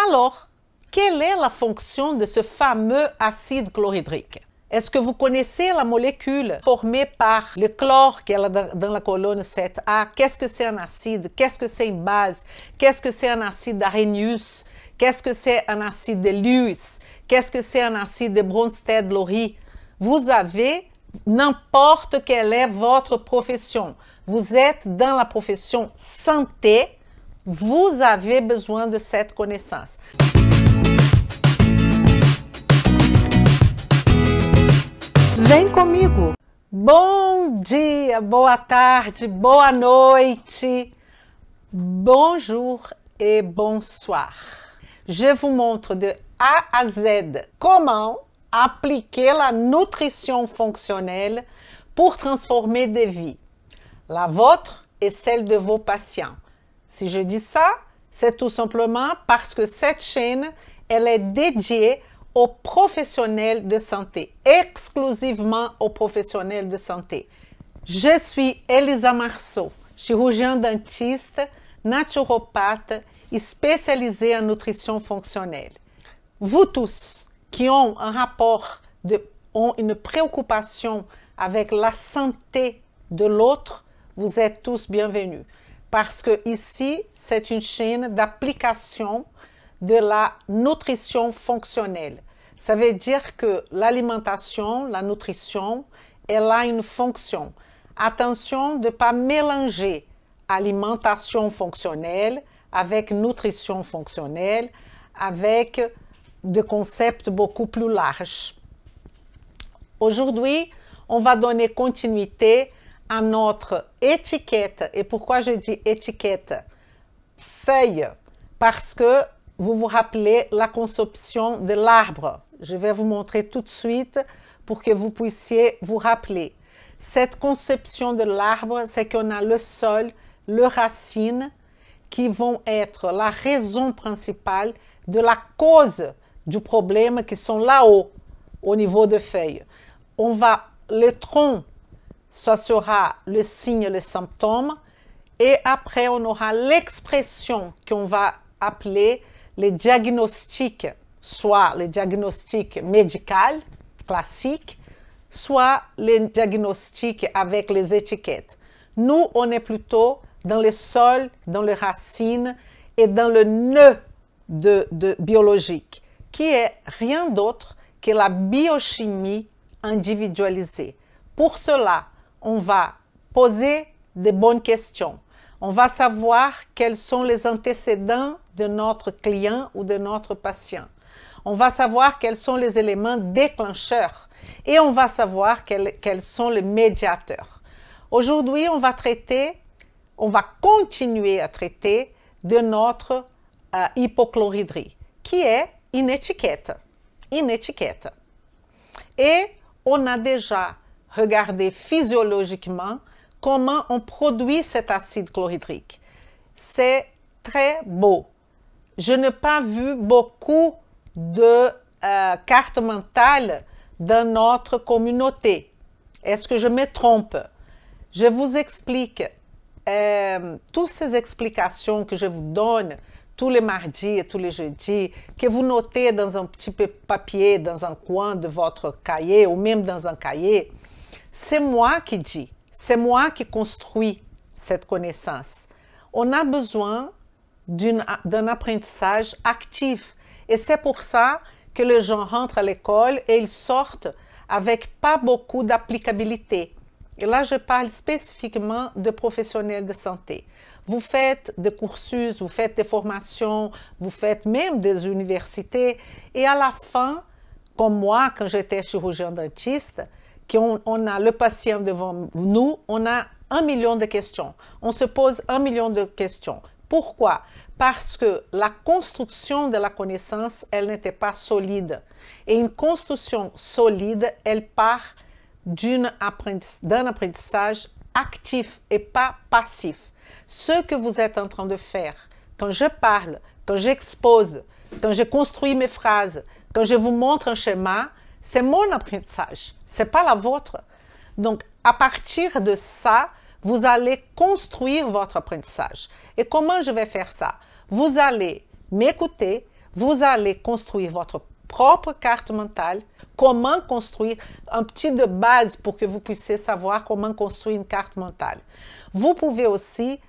Alors, quelle est la fonction de ce fameux acide chlorhydrique? Est-ce que vous connaissez la molécule formée par le chlore qui est dans la colonne 7A? Qu'est-ce que c'est un acide? Qu'est-ce que c'est une base? Qu'est-ce que c'est un acide d'Arrhenius? Qu'est-ce que c'est un acide de Lewis? Qu'est-ce que c'est un acide de Bronsted-Lowry? Vous avez n'importe quelle est votre profession. Vous êtes dans la profession santé, vous avez besoin de cette connaissance. Vem comigo! Bom dia, boa tarde, boa noite, bonjour et bonsoir. Je vous montre de A à Z comment appliquer la nutrition fonctionnelle pour transformer des vies, la vôtre et celle de vos patients. Si je dis ça, c'est tout simplement parce que cette chaîne, elle est dédiée aux professionnels de santé, exclusivement aux professionnels de santé. Je suis Elisa Marceau, chirurgien dentiste, naturopathe et spécialisée en nutrition fonctionnelle. Vous tous qui ont un rapport, ont une préoccupation avec la santé de l'autre, vous êtes tous bienvenus. Parce que ici, c'est une chaîne d'application de la nutrition fonctionnelle. Ça veut dire que l'alimentation, la nutrition, elle a une fonction. Attention de ne pas mélanger alimentation fonctionnelle avec nutrition fonctionnelle, avec des concepts beaucoup plus larges. Aujourd'hui, on va donner continuité à notre étiquette. Et pourquoi je dis étiquette? Feuille, parce que vous vous rappelez la conception de l'arbre. Je vais vous montrer tout de suite pour que vous puissiez vous rappeler. Cette conception de l'arbre, c'est qu'on a le sol, les racines, qui vont être la raison principale de la cause du problème qui sont là-haut, au niveau de feuilles. Le tronc, ça sera le signe, le symptôme, et après on aura l'expression qu'on va appeler les diagnostics, soit les diagnostics médicaux, classiques, soit les diagnostics avec les étiquettes. Nous, on est plutôt dans le sol, dans les racines et dans le nœud biologique, qui est rien d'autre que la biochimie individualisée. Pour cela, on va poser de bonnes questions. On va savoir quels sont les antécédents de notre client ou de notre patient. On va savoir quels sont les éléments déclencheurs et on va savoir quels sont les médiateurs. Aujourd'hui, on va continuer à traiter de notre hypochlorhydrie, qui est une étiquette. Une étiquette. Et on a déjà regardé physiologiquement comment on produit cet acide chlorhydrique. C'est très beau. Je n'ai pas vu beaucoup de cartes mentales dans notre communauté. Est-ce que je me trompe? Je vous explique toutes ces explications que je vous donne tous les mardis et tous les jeudis, que vous notez dans un petit papier, dans un coin de votre cahier ou même dans un cahier. C'est moi qui dis. C'est moi qui construis cette connaissance. On a besoin d'un apprentissage actif. Et c'est pour ça que les gens rentrent à l'école et ils sortent avec pas beaucoup d'applicabilité. Et là, je parle spécifiquement de professionnels de santé. Vous faites des cursus, vous faites des formations, vous faites même des universités. Et à la fin, comme moi, quand j'étais chirurgien dentiste, on a le patient devant nous, on a 1 million de questions. On se pose 1 million de questions. Pourquoi? Parce que la construction de la connaissance, elle n'était pas solide. Et une construction solide, elle part d'un apprentissage actif et pas passif. Ce que vous êtes en train de faire, quand je parle, quand j'expose, quand je construis mes phrases, quand je vous montre un schéma, c'est mon apprentissage, ce n'est pas la vôtre. Donc, à partir de ça, vous allez construire votre apprentissage. Et comment je vais faire ça? Vous allez m'écouter, vous allez construire votre propre carte mentale. Comment construire un petit de base pour que vous puissiez savoir comment construire une carte mentale. Vous pouvez aussi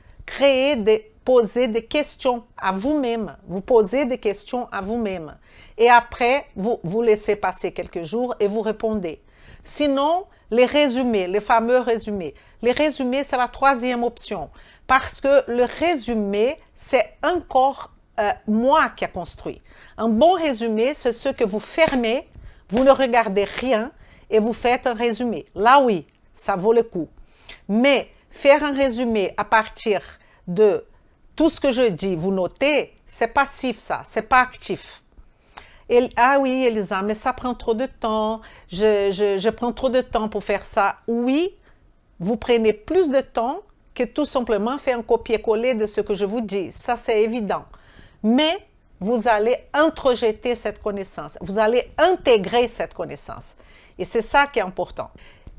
poser des questions à vous-même. Vous posez des questions à vous-même. Et après, vous laissez passer quelques jours et vous répondez. Sinon, les résumés, les fameux résumés. Les résumés, c'est la troisième option. Parce que le résumé, c'est encore moi qui a construit. Un bon résumé, c'est ce que vous fermez, vous ne regardez rien et vous faites un résumé. Là, oui, ça vaut le coup. Mais faire un résumé à partir de tout ce que je dis, vous notez, c'est passif ça, c'est pas actif. Ah oui, Elisa, mais ça prend trop de temps, je prends trop de temps pour faire ça. Oui, vous prenez plus de temps que tout simplement faire un copier-coller de ce que je vous dis. Ça, c'est évident. Mais vous allez introjeter cette connaissance, vous allez intégrer cette connaissance. Et c'est ça qui est important.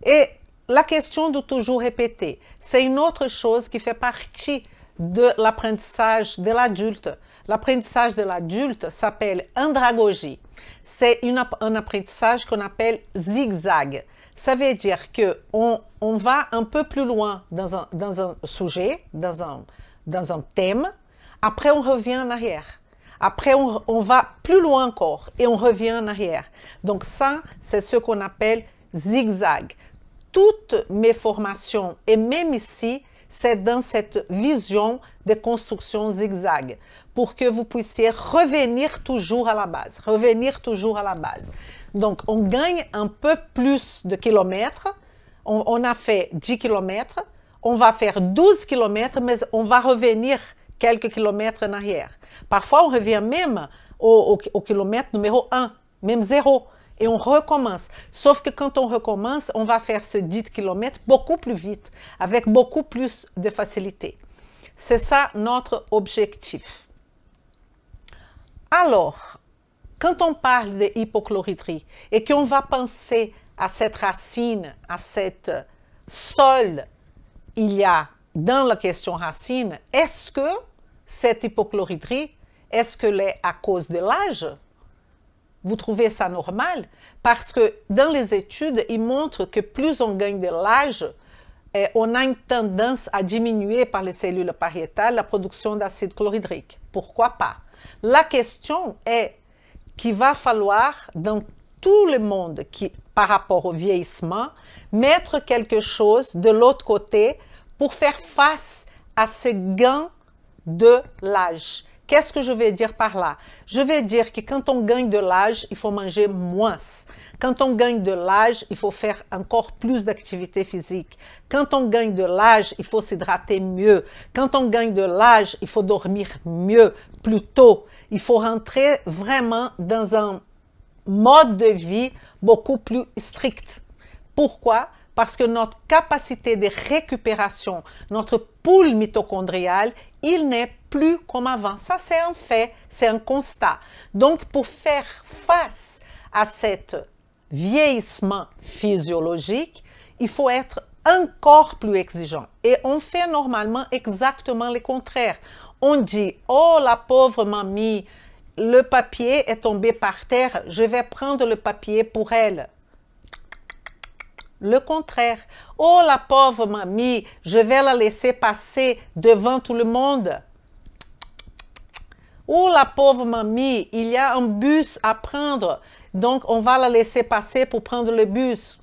Et la question de toujours répéter, c'est une autre chose qui fait partie de l'apprentissage de l'adulte. L'apprentissage de l'adulte s'appelle andragogie. C'est un apprentissage qu'on appelle zigzag. Ça veut dire qu'on va un peu plus loin dans un sujet, dans un thème, après on revient en arrière. Après, on va plus loin encore et on revient en arrière. Donc ça, c'est ce qu'on appelle zigzag. Toutes mes formations, et même ici, c'est dans cette vision de construction zigzag, pour que vous puissiez revenir toujours à la base, revenir toujours à la base. Donc, on gagne un peu plus de kilomètres. On a fait 10 kilomètres, on va faire 12 kilomètres, mais on va revenir quelques kilomètres en arrière. Parfois, on revient même au kilomètre numéro 1, même 0, et on recommence. Sauf que quand on recommence, on va faire ce 10 km beaucoup plus vite, avec beaucoup plus de facilité. C'est ça notre objectif. Alors, quand on parle de hypochlorhydrie et qu'on va penser à cette racine, à cette sol, il y a dans la question racine, est-ce que cette hypochlorhydrie, est-ce qu'elle est à cause de l'âge? Vous trouvez ça normal? Parce que dans les études, ils montrent que plus on gagne de l'âge, on a une tendance à diminuer par les cellules pariétales la production d'acide chlorhydrique. Pourquoi pas? La question est qu'il va falloir, dans tout le monde, par rapport au vieillissement, mettre quelque chose de l'autre côté pour faire face à ces gains de l'âge. Qu'est-ce que je vais dire par là? Je vais dire que quand on gagne de l'âge, il faut manger moins. Quand on gagne de l'âge, il faut faire encore plus d'activité physique. Quand on gagne de l'âge, il faut s'hydrater mieux. Quand on gagne de l'âge, il faut dormir mieux, plus tôt. Il faut rentrer vraiment dans un mode de vie beaucoup plus strict. Pourquoi? Parce que notre capacité de récupération, notre pool mitochondrial, il n'est plus comme avant. Ça, c'est un fait, c'est un constat. Donc, pour faire face à cet vieillissement physiologique, il faut être encore plus exigeant. Et on fait normalement exactement le contraire. On dit, oh la pauvre mamie, le papier est tombé par terre, je vais prendre le papier pour elle. Le contraire. Oh, la pauvre mamie, je vais la laisser passer devant tout le monde. Oh, la pauvre mamie, il y a un bus à prendre, donc on va la laisser passer pour prendre le bus.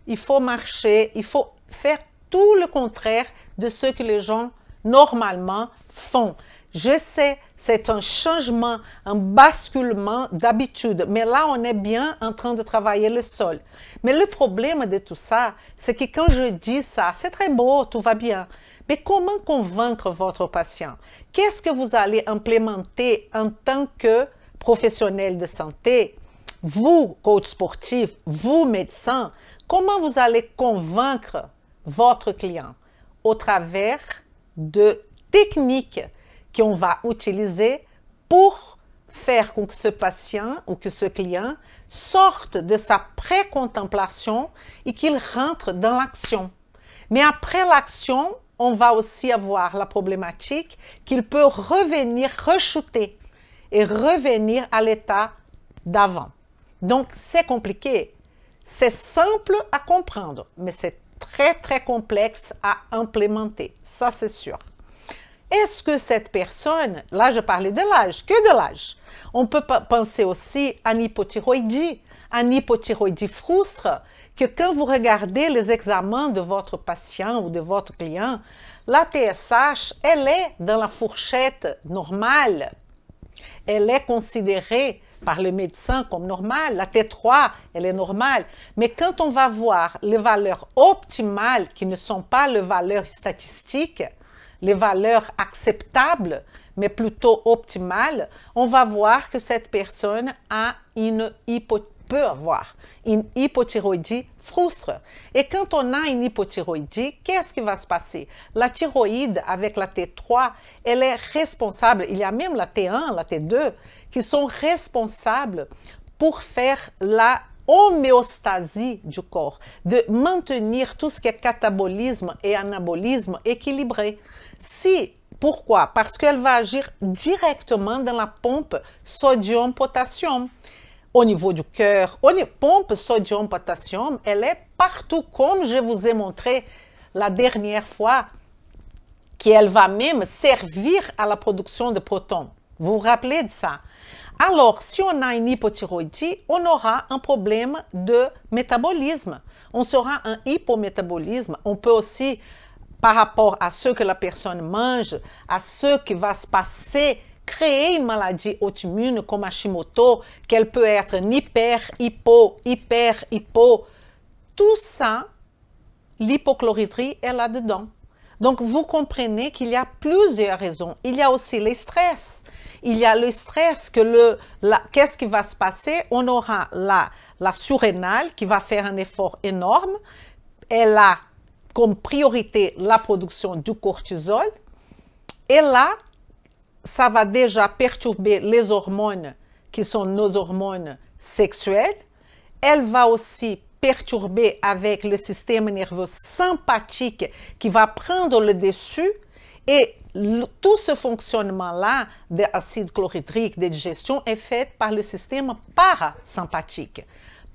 Il faut marcher, il faut faire tout le contraire de ce que les gens normalement font. Je sais, c'est un changement, un basculement d'habitude. Mais là, on est bien en train de travailler le sol. Mais le problème de tout ça, c'est que quand je dis ça, c'est très beau, tout va bien. Mais comment convaincre votre patient? Qu'est-ce que vous allez implémenter en tant que professionnel de santé? Vous, coach sportif, vous, médecin, comment vous allez convaincre votre client? Au travers de techniques qu'on va utiliser pour faire que ce patient ou que ce client sorte de sa pré-contemplation et qu'il rentre dans l'action. Mais après l'action, on va aussi avoir la problématique qu'il peut revenir re-shooter. et revenir à l'état d'avant. Donc, c'est compliqué. C'est simple à comprendre, mais c'est très, très complexe à implémenter. Ça, c'est sûr. Est-ce que cette personne, là, je parlais de l'âge, que de l'âge. On peut penser aussi à une hypothyroïdie. Une hypothyroïdie frustre, que quand vous regardez les examens de votre patient ou de votre client, la TSH, elle est dans la fourchette normale. Elle est considérée par le médecin comme normale. La T3, elle est normale. Mais quand on va voir les valeurs optimales, qui ne sont pas les valeurs statistiques, les valeurs acceptables, mais plutôt optimales, on va voir que cette personne a peut avoir une hypothyroïdie frustre. Et quand on a une hypothyroïdie, qu'est-ce qui va se passer? La thyroïde avec la T3, elle est responsable, il y a même la T1, la T2, qui sont responsables pour faire la homéostasie du corps, de maintenir tout ce qui est catabolisme et anabolisme équilibré. Pourquoi? Parce qu'elle va agir directement dans la pompe sodium-potassium. Au niveau du cœur, pompe sodium-potassium, elle est partout, comme je vous ai montré la dernière fois, qu'elle va même servir à la production de protons. Vous vous rappelez de ça? Alors, si on a une hypothyroïdie, on aura un problème de métabolisme. On sera un hypométabolisme. On peut aussi, par rapport à ce que la personne mange, à ce qui va se passer, créer une maladie auto-immune comme Hashimoto, qu'elle peut être hypo. Tout ça, l'hypochlorhydrie est là-dedans. Donc, vous comprenez qu'il y a plusieurs raisons. Il y a aussi le stress. Il y a le stress qu'est-ce qui va se passer? On aura la surrénale qui va faire un effort énorme. Elle a comme priorité la production du cortisol. Et là, ça va déjà perturber les hormones qui sont nos hormones sexuelles. Elle va aussi perturber avec le système nerveux sympathique qui va prendre le dessus et tout ce fonctionnement-là d'acide chlorhydrique, de digestion, est fait par le système parasympathique,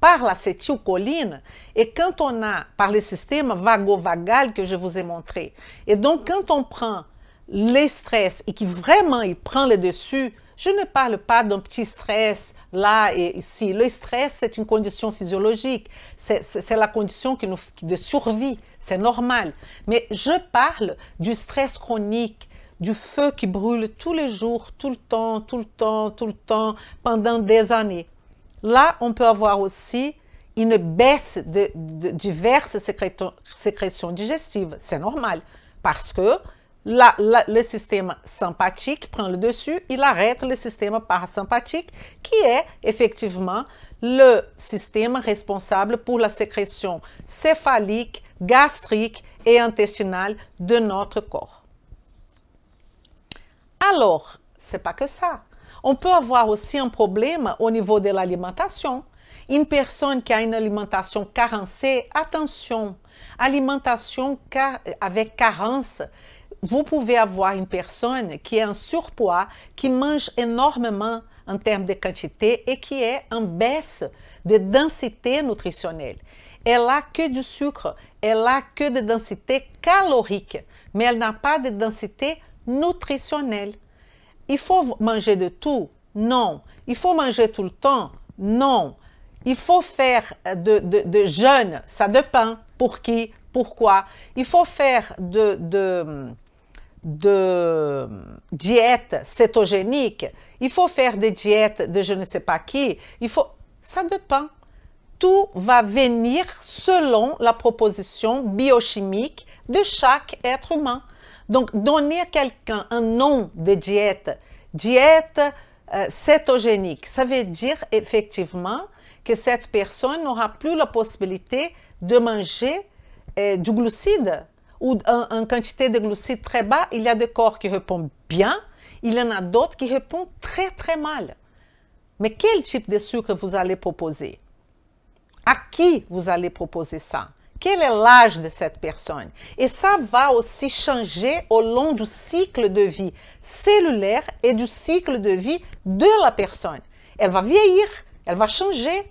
par l'acétylcholine et quand on a, par le système vagovagal que je vous ai montré. Et donc, quand on prend le stress et qui vraiment il prend le dessus, je ne parle pas d'un petit stress là et ici. Le stress, c'est une condition physiologique, c'est la condition de survie, c'est normal. Mais je parle du stress chronique, du feu qui brûle tous les jours, tout le temps, pendant des années. Là, on peut avoir aussi une baisse de diverses sécrétions digestives. C'est normal parce que le système sympathique prend le dessus, il arrête le système parasympathique qui est effectivement le système responsable pour la sécrétion céphalique, gastrique et intestinale de notre corps. Alors, ce n'est pas que ça. On peut avoir aussi un problème au niveau de l'alimentation. Une personne qui a une alimentation carencée, attention, alimentation avec carence. Vous pouvez avoir une personne qui est en surpoids, qui mange énormément en termes de quantité et qui est en baisse de densité nutritionnelle. Elle n'a que du sucre, elle n'a que de densité calorique, mais elle n'a pas de densité nutritionnelle. Il faut manger de tout? Non. Il faut manger tout le temps? Non. Il faut faire de jeûne? Ça dépend. Pour qui? Pourquoi? Il faut faire de diète cétogénique, il faut faire des diètes de je ne sais pas qui, ça dépend. Tout va venir selon la proposition biochimique de chaque être humain. Donc, donner à quelqu'un un nom de diète cétogénique, ça veut dire effectivement que cette personne n'aura plus la possibilité de manger du glucide ou en quantité de glucides très bas. Il y a des corps qui répondent bien, il y en a d'autres qui répondent très très mal. Mais quel type de sucre vous allez proposer? À qui vous allez proposer ça? Quel est l'âge de cette personne? Et ça va aussi changer au long du cycle de vie cellulaire et du cycle de vie de la personne. Elle va vieillir, elle va changer.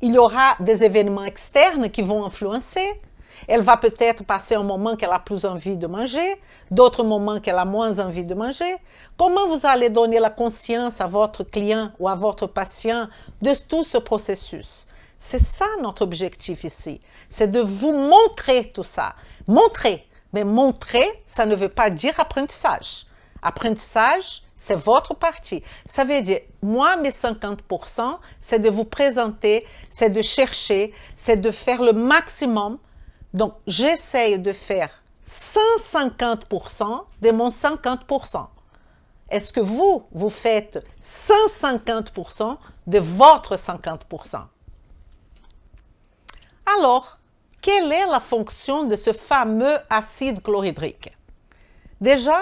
Il y aura des événements externes qui vont influencer. Elle va peut-être passer un moment qu'elle a plus envie de manger, d'autres moments qu'elle a moins envie de manger. Comment vous allez donner la conscience à votre client ou à votre patient de tout ce processus? C'est ça notre objectif ici, c'est de vous montrer tout ça. Montrer, mais montrer, ça ne veut pas dire apprentissage. Apprentissage, c'est votre partie. Ça veut dire, moi, mes 50%, c'est de vous présenter, c'est de chercher, c'est de faire le maximum. Donc, j'essaye de faire 150% de mon 50%. Est-ce que vous faites 150% de votre 50%? Alors, quelle est la fonction de ce fameux acide chlorhydrique? Déjà,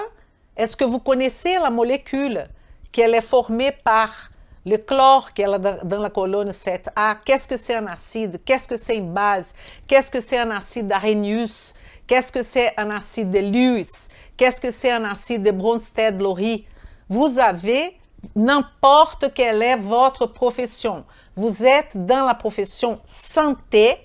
est-ce que vous connaissez la molécule qu'elle est formée par le chlore qu'elle est dans la colonne 7A? Qu'est-ce que c'est un acide? Qu'est-ce que c'est une base? Qu'est-ce que c'est un acide d'Arrhenius? Qu'est-ce que c'est un acide de Lewis? Qu'est-ce que c'est un acide de Bronsted-Lowry? Vous avez n'importe quelle est votre profession. Vous êtes dans la profession santé.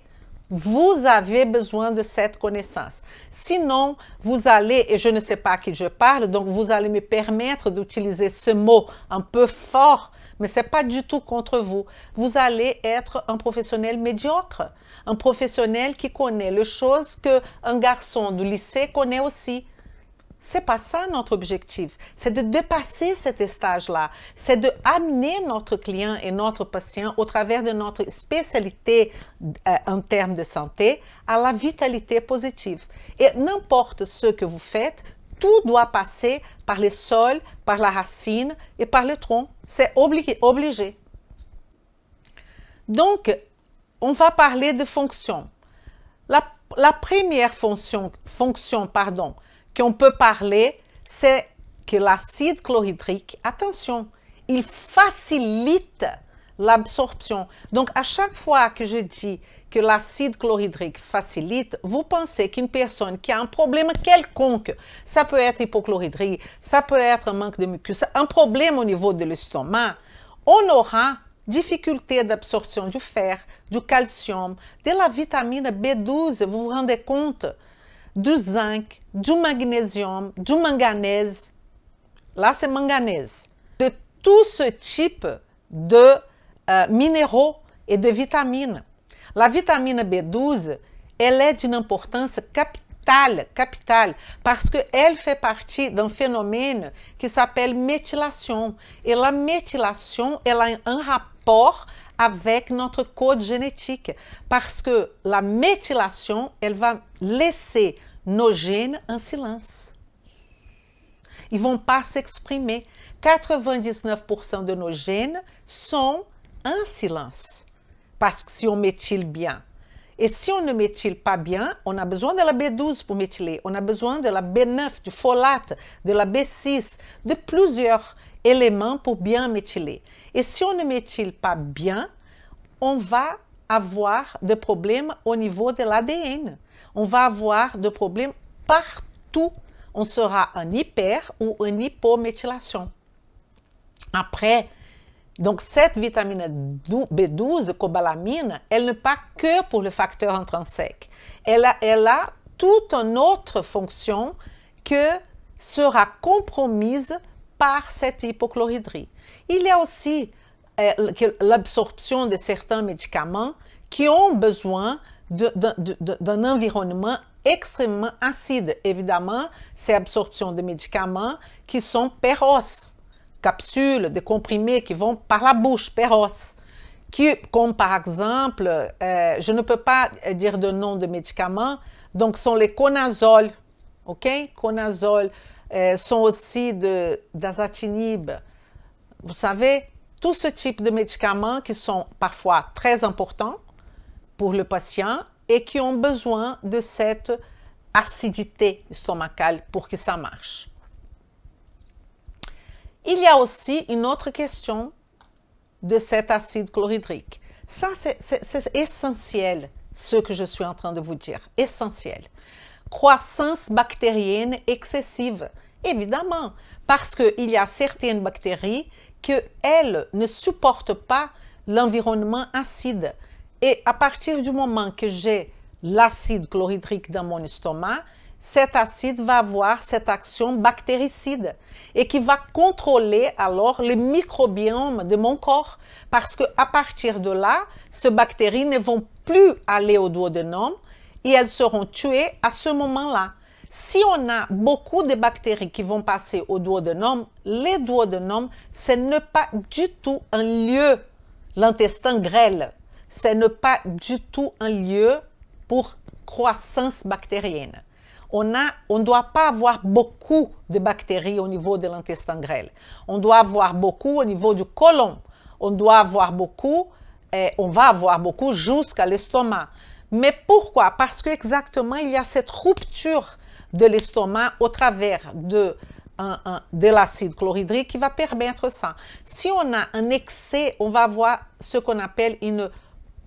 Vous avez besoin de cette connaissance. Sinon, vous allez, et je ne sais pas à qui je parle, donc vous allez me permettre d'utiliser ce mot un peu fort, mais ce n'est pas du tout contre vous. Vous allez être un professionnel médiocre, un professionnel qui connaît les choses qu'un garçon du lycée connaît aussi. C'est pas ça notre objectif, c'est de dépasser cet stage-là, c'est d'amener notre client et notre patient au travers de notre spécialité en termes de santé à la vitalité positive. Et n'importe ce que vous faites, tout doit passer par les sols, par la racine et par le tronc. C'est obligé. Donc, on va parler de fonctions. La première fonction, qu'on peut parler, c'est que l'acide chlorhydrique, attention, il facilite l'absorption. Donc, à chaque fois que je dis que l'acide chlorhydrique facilite, vous pensez qu'une personne qui a un problème quelconque, ça peut être hypochlorhydrie, ça peut être un manque de mucus, un problème au niveau de l'estomac, on aura difficulté d'absorption du fer, du calcium, de la vitamine B12, vous vous rendez compte? Du zinc, du magnésium, du manganèse, là c'est manganèse, de tout ce type de minéraux et de vitamines. La vitamine B12, elle est d'une importance capitale, parce qu'elle fait partie d'un phénomène qui s'appelle méthylation. Et la méthylation, elle a un rapport avec notre code génétique, parce que la méthylation, elle va laisser nos gènes en silence. Ils ne vont pas s'exprimer. 99% de nos gènes sont en silence, parce que si on méthyle bien. Et si on ne méthyle pas bien, on a besoin de la B12 pour méthyler, on a besoin de la B9, du folate, de la B6, de plusieurs éléments pour bien méthyler. Et si on ne méthyle pas bien, on va avoir des problèmes au niveau de l'ADN. On va avoir des problèmes partout. On sera en hyper ou en hypométhylation. Après, donc cette vitamine B12, cobalamine, elle n'est pas que pour le facteur intrinsèque. Elle a toute une autre fonction que sera compromise par cette hypochlorhydrie. Il y a aussi l'absorption de certains médicaments qui ont besoin d'un environnement extrêmement acide. Évidemment, c'est l'absorption de médicaments qui sont péros, capsules, de comprimés qui vont par la bouche, péros, comme par exemple, je ne peux pas dire de nom de médicaments, donc sont les conazoles, ok? Conazoles sont aussi d'azatinib. Vous savez, tout ce type de médicaments qui sont parfois très importants pour le patient et qui ont besoin de cette acidité estomacale pour que ça marche. Il y a aussi une autre question de cet acide chlorhydrique. Ça, c'est essentiel. ce que je suis en train de vous dire. Essentiel. Croissance bactérienne excessive. Évidemment, parce qu'il y a certaines bactéries qu'elles ne supportent pas l'environnement acide. Et à partir du moment que j'ai l'acide chlorhydrique dans mon estomac, cet acide va avoir cette action bactéricide et qui va contrôler alors le microbiome de mon corps. Parce qu'à partir de là, ces bactéries ne vont plus aller au duodénum et elles seront tuées à ce moment-là. Si on a beaucoup de bactéries qui vont passer au duodénum, les duodénums, ce n'est pas du tout un lieu, l'intestin grêle, ce n'est pas du tout un lieu pour croissance bactérienne. On ne doit pas avoir beaucoup de bactéries au niveau de l'intestin grêle. On doit avoir beaucoup au niveau du côlon. On doit avoir beaucoup, on va avoir beaucoup jusqu'à l'estomac. Mais pourquoi? Parce qu'exactement, il y a cette rupture de l'estomac au travers de l'acide chlorhydrique qui va permettre ça. Si on a un excès, on va avoir ce qu'on appelle une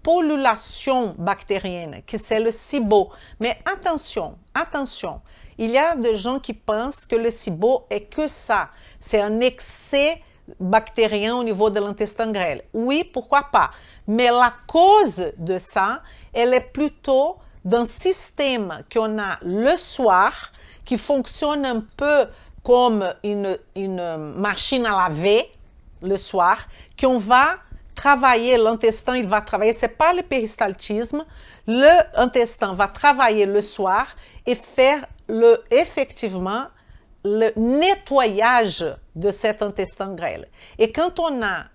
pollution bactérienne, qui c'est le SIBO. Mais attention, attention, il y a des gens qui pensent que le SIBO est que ça. C'est un excès bactérien au niveau de l'intestin grêle. Oui, pourquoi pas. Mais la cause de ça, elle est plutôt d'un système qu'on a le soir, qui fonctionne un peu comme une machine à laver le soir, qu'on va travailler, l'intestin, il va travailler, ce n'est pas le péristaltisme, l'intestin va travailler le soir et faire effectivement le nettoyage de cet intestin grêle. Et quand on a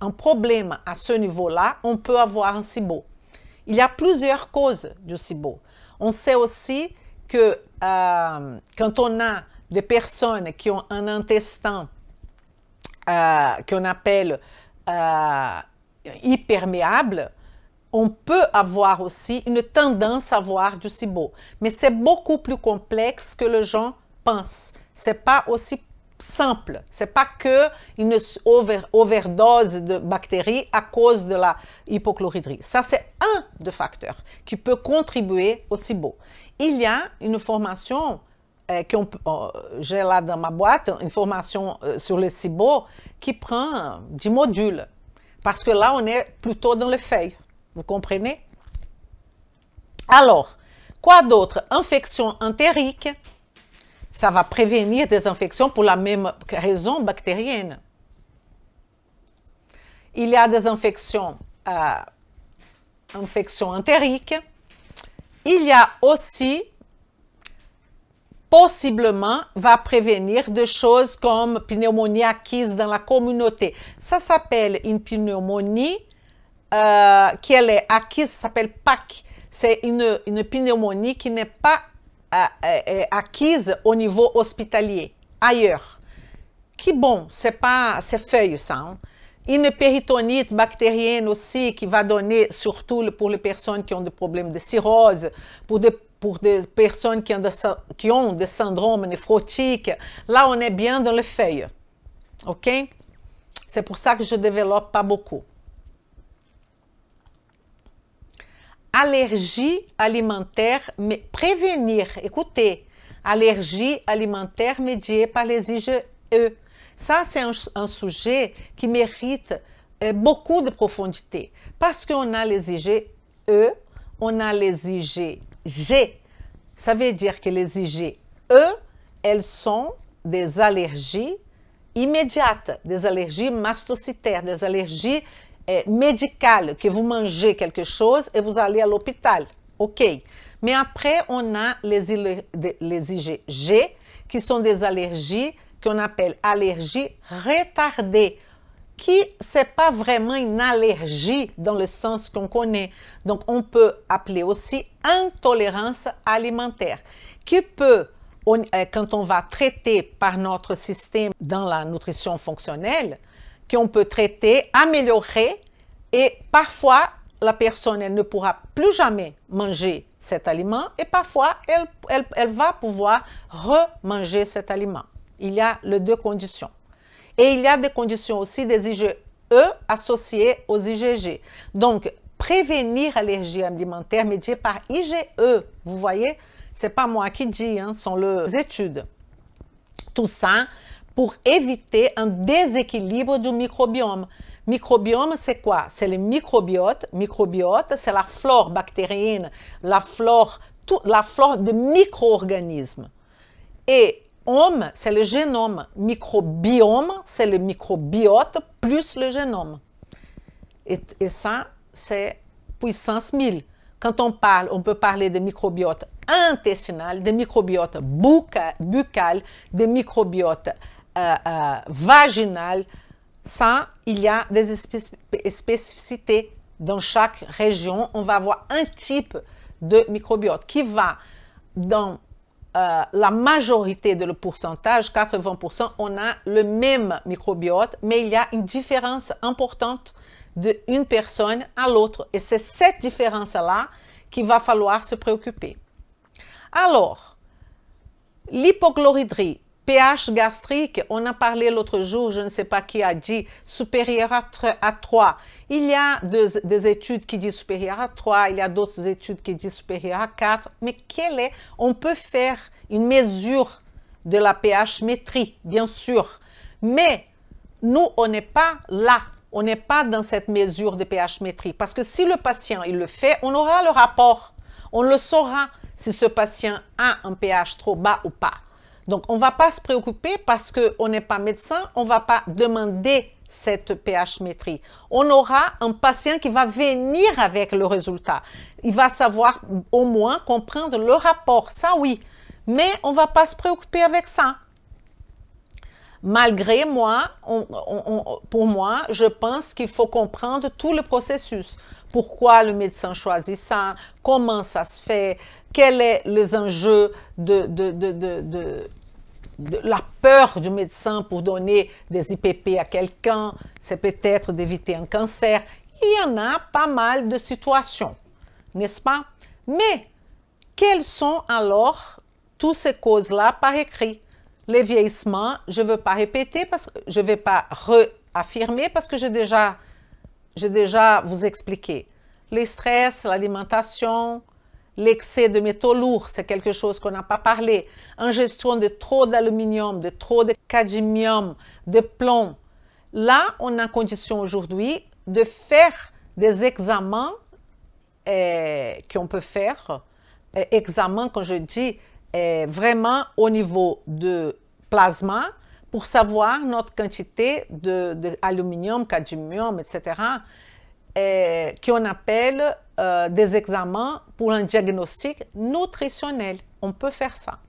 un problème à ce niveau-là, on peut avoir un SIBO. Il y a plusieurs causes du SIBO. On sait aussi que quand on a des personnes qui ont un intestin qu'on appelle hyperméable, on peut avoir aussi une tendance à avoir du SIBO. Mais c'est beaucoup plus complexe que les gens pensent. Ce n'est pas aussi simple. Ce n'est pas qu'une overdose de bactéries à cause de la hypochlorhydrie. Ça, c'est un des facteurs qui peut contribuer au SIBO. Il y a une formation j'ai là dans ma boîte, une formation sur le SIBO qui prend 10 modules. Parce que là, on est plutôt dans les feuilles. Vous comprenez? Alors, quoi d'autre? Infection entérique. Ça va prévenir des infections pour la même raison bactérienne. Il y a des infections entériques. Il y a aussi, possiblement, va prévenir des choses comme pneumonie acquise dans la communauté. Ça s'appelle une pneumonie qui est acquise, ça s'appelle PAC. C'est une pneumonie qui n'est pas acquise au niveau hospitalier, ailleurs. Qui bon, c'est feuille ça. Hein? Une péritonite bactérienne aussi qui va donner, surtout pour les personnes qui ont des problèmes de cirrhose, pour des personnes qui ont des syndromes néphrotiques. Là, on est bien dans les feuilles. OK? C'est pour ça que je ne développe pas beaucoup. Allergie alimentaire, mais prévenir, écoutez, allergie alimentaire médiée par les IgE. Ça, c'est un sujet qui mérite beaucoup de profondité parce qu'on a les IgE, on a les IgG. Ça veut dire que les IgE, elles sont des allergies immédiates, des allergies mastocytaires, des allergies médicales, que vous mangez quelque chose et vous allez à l'hôpital. OK. Mais après, on a les IgG, qui sont des allergies qu'on appelle allergies retardées, qui c'est pas vraiment une allergie dans le sens qu'on connaît. Donc, on peut appeler aussi intolérance alimentaire, qui peut, quand on va traiter par notre système dans la nutrition fonctionnelle, qu'on peut traiter, améliorer, et parfois, la personne elle ne pourra plus jamais manger cet aliment, et parfois, elle va pouvoir remanger cet aliment. Il y a les deux conditions. Et il y a des conditions aussi des IgE associées aux IgG. Donc, prévenir allergie alimentaire médiée par IgE. Vous voyez, c'est pas moi qui dis, hein, ce sont les études. Tout ça pour éviter un déséquilibre du microbiome. Microbiome, c'est quoi? C'est le microbiote. Microbiote, c'est la flore bactérienne, la flore de micro-organismes. Et homme, c'est le génome. Microbiome, c'est le microbiote plus le génome. Et ça, c'est puissance 1000. Quand on parle, on peut parler de microbiote intestinal, de microbiote buccal, de microbiote vaginal. Ça, il y a des spécificités. Dans chaque région, on va avoir un type de microbiote qui va dans la majorité de le pourcentage, 80%, on a le même microbiote, mais il y a une différence importante d'une personne à l'autre. Et c'est cette différence-là qu'il va falloir se préoccuper. Alors, l'hypochlorhydrie, pH gastrique, on a parlé l'autre jour, je ne sais pas qui a dit, supérieur à 3. Il y a des études qui disent supérieur à 3, il y a d'autres études qui disent supérieur à 4, mais on peut faire une mesure de la pH-métrie, bien sûr, mais nous, on n'est pas là, on n'est pas dans cette mesure de pH-métrie, parce que si le patient, il le fait, on aura le rapport, on le saura si ce patient a un pH trop bas ou pas. Donc, on ne va pas se préoccuper parce qu'on n'est pas médecin, on ne va pas demander cette pH-métrie. On aura un patient qui va venir avec le résultat. Il va savoir au moins comprendre le rapport, ça oui. Mais on ne va pas se préoccuper avec ça. Malgré moi, pour moi, je pense qu'il faut comprendre tout le processus. Pourquoi le médecin choisit ça, comment ça se fait, quels sont les enjeux de la peur du médecin pour donner des IPP à quelqu'un, c'est peut-être d'éviter un cancer. Il y en a pas mal de situations, n'est-ce pas? Mais quelles sont alors toutes ces causes-là par écrit? Les vieillissements, je ne veux pas répéter, parce que je ne vais pas réaffirmer parce que j'ai déjà vous expliqué. Les stress, l'alimentation, l'excès de métaux lourds, c'est quelque chose qu'on n'a pas parlé. Ingestion de trop d'aluminium, de trop de cadmium, de plomb. Là, on a condition aujourd'hui de faire des examens qu'on peut faire. Examens, quand je dis vraiment au niveau de plasma, pour savoir notre quantité d'aluminium, cadmium, etc., qu'on appelle des examens pour un diagnostic nutritionnel. On peut faire ça.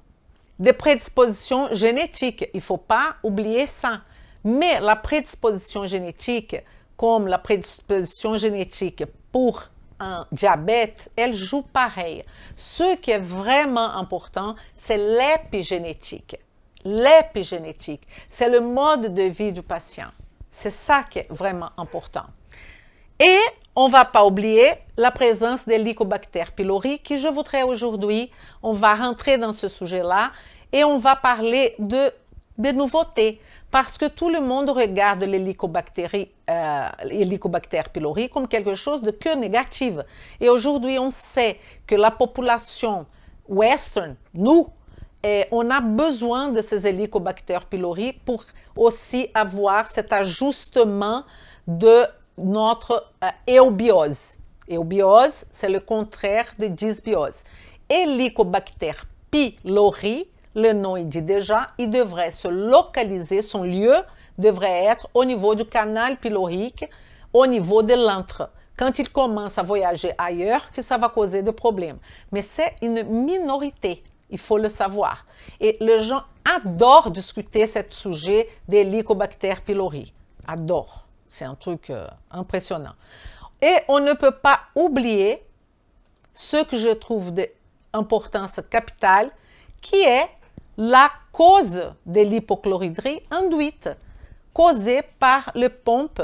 Des prédispositions génétiques, il ne faut pas oublier ça. Mais la prédisposition génétique, comme la prédisposition génétique pour un diabète, elle joue pareil. Ce qui est vraiment important, c'est l'épigénétique. L'épigénétique, c'est le mode de vie du patient. C'est ça qui est vraiment important. Et on ne va pas oublier la présence des Helicobacter pylori, qui je voudrais aujourd'hui, on va rentrer dans ce sujet-là et on va parler de nouveautés, parce que tout le monde regarde l'Helicobacter pylori comme quelque chose de que négatif. Et aujourd'hui, on sait que la population western, nous, on a besoin de ces Helicobacter pylori pour aussi avoir cet ajustement de notre éobiose. Éobiose, c'est le contraire de dysbiose. Helicobacter pylori, le nom il dit déjà, il devrait se localiser, son lieu devrait être au niveau du canal pylorique, au niveau de l'antre. Quand il commence à voyager ailleurs, que ça va causer des problèmes. Mais c'est une minorité, il faut le savoir. Et les gens adorent discuter ce sujet des Helicobacter pylori. Adorent. C'est un truc impressionnant. Et on ne peut pas oublier ce que je trouve d'importance capitale, qui est la cause de l'hypochlorhydrie induite, causée par les pompes,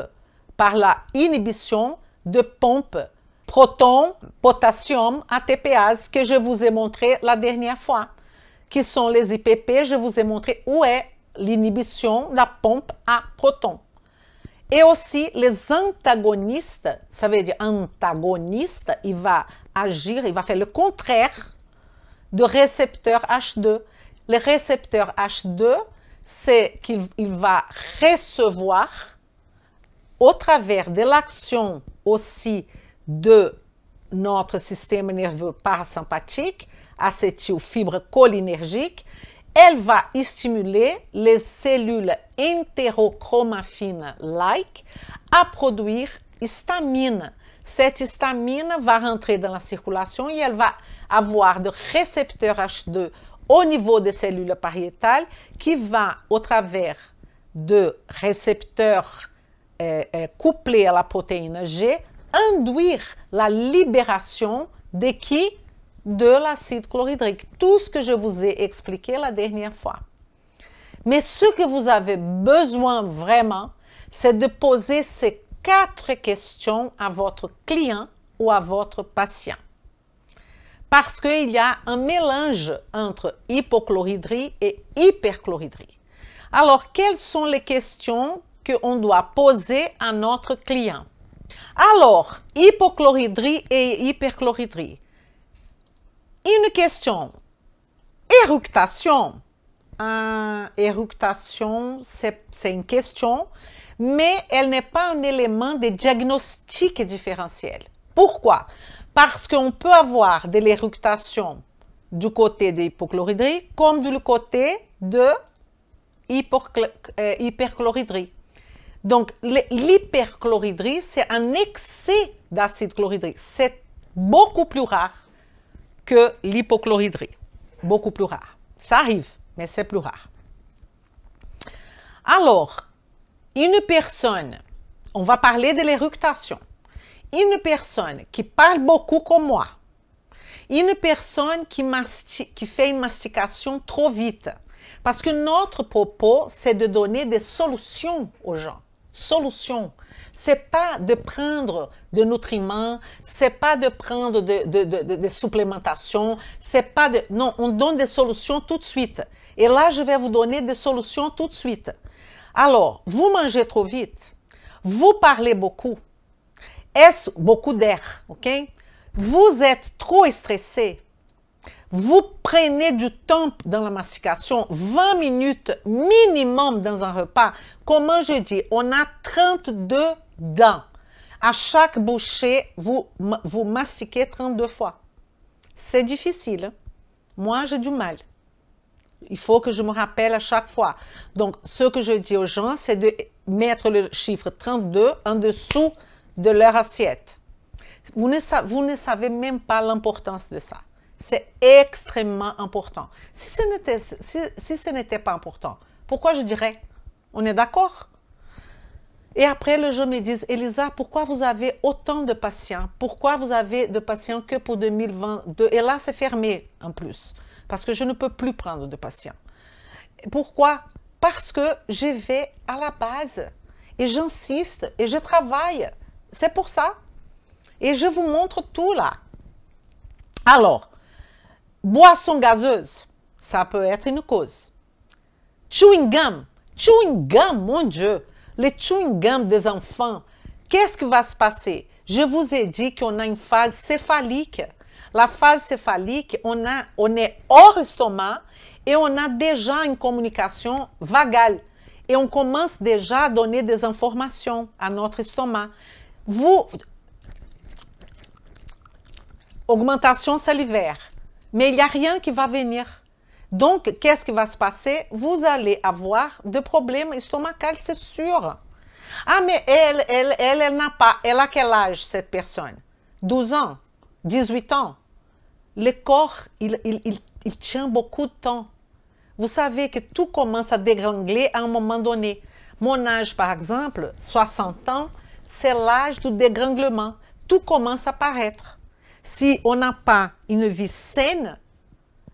par la inhibition de pompes proton, potassium, ATPase, que je vous ai montré la dernière fois, qui sont les IPP. Je vous ai montré où est l'inhibition de la pompe à protons. Et aussi, les antagonistes, ça veut dire antagoniste, il va agir, il va faire le contraire de récepteur H2. Le récepteur H2, c'est qu'il va recevoir au travers de l'action aussi de notre système nerveux parasympathique, acétylfibre cholinergique, elle va stimuler les cellules entérochromaffines-like à produire histamine. Cette histamine va rentrer dans la circulation et elle va avoir de récepteurs H2 au niveau des cellules pariétales qui va, au travers de récepteurs couplés à la protéine G, induire la libération de qui? De l'acide chlorhydrique. Tout ce que je vous ai expliqué la dernière fois. Mais ce que vous avez besoin vraiment, c'est de poser ces 4 questions à votre client ou à votre patient. Parce qu'il y a un mélange entre hypochlorhydrie et hyperchlorhydrie. Alors, quelles sont les questions qu'on doit poser à notre client? Alors, hypochlorhydrie et hyperchlorhydrie. Une question, éructation. Éructation, c'est une question, mais elle n'est pas un élément de diagnostic différentiel. Pourquoi? Parce qu'on peut avoir de l'éructation du côté de l'hypochlorhydrie comme du côté de hyperchlorhydrie. Donc, l'hyperchlorhydrie, c'est un excès d'acide chlorhydrique. C'est beaucoup plus rare que l'hypochlorhydrie. Beaucoup plus rare. Ça arrive, mais c'est plus rare. Alors, une personne, on va parler de l'éructation. Une personne qui parle beaucoup comme moi, une personne qui fait une mastication trop vite, parce que notre propos, c'est de donner des solutions aux gens. Solutions. C'est pas de prendre de nutriments, c'est pas de prendre de supplémentation, c'est pas de... Non, on donne des solutions tout de suite. Et là, je vais vous donner des solutions tout de suite. Alors, vous mangez trop vite, vous parlez beaucoup, est-ce beaucoup d'air, ok? Vous êtes trop stressé, vous prenez du temps dans la mastication, 20 minutes minimum dans un repas. Comment je dis? On a 32 dents. À chaque bouchée, vous mastiquez 32 fois. C'est difficile. Hein? Moi, j'ai du mal. Il faut que je me rappelle à chaque fois. Donc, ce que je dis aux gens, c'est de mettre le chiffre 32 en dessous de leur assiette. Vous ne savez même pas l'importance de ça. C'est extrêmement important. Si ce n'était pas important, pourquoi je dirais? On est d'accord? Et après, les gens me disent, Elisa, pourquoi vous avez autant de patients? Pourquoi vous avez de patients que pour 2022? Et là, c'est fermé en plus, parce que je ne peux plus prendre de patients. Pourquoi? Parce que je vais à la base et j'insiste et je travaille. C'est pour ça. Et je vous montre tout là. Alors, boisson gazeuse, ça peut être une cause. Chewing gum, mon Dieu, les chewing gum des enfants, qu'est-ce qui va se passer? Je vous ai dit qu'on a une phase céphalique. La phase céphalique, on est hors estomac et on a déjà une communication vagale. Et on commence déjà à donner des informations à notre estomac. Augmentation salivaire. Mais il n'y a rien qui va venir. Donc, qu'est-ce qui va se passer? Vous allez avoir des problèmes estomacaux, c'est sûr. Ah, mais elle n'a pas. Elle a quel âge, cette personne? 12 ans, 18 ans. Le corps, il tient beaucoup de temps. Vous savez que tout commence à dégringler à un moment donné. Mon âge, par exemple, 60 ans, c'est l'âge du dégranglement. Tout commence à paraître. Si on n'a pas une vie saine,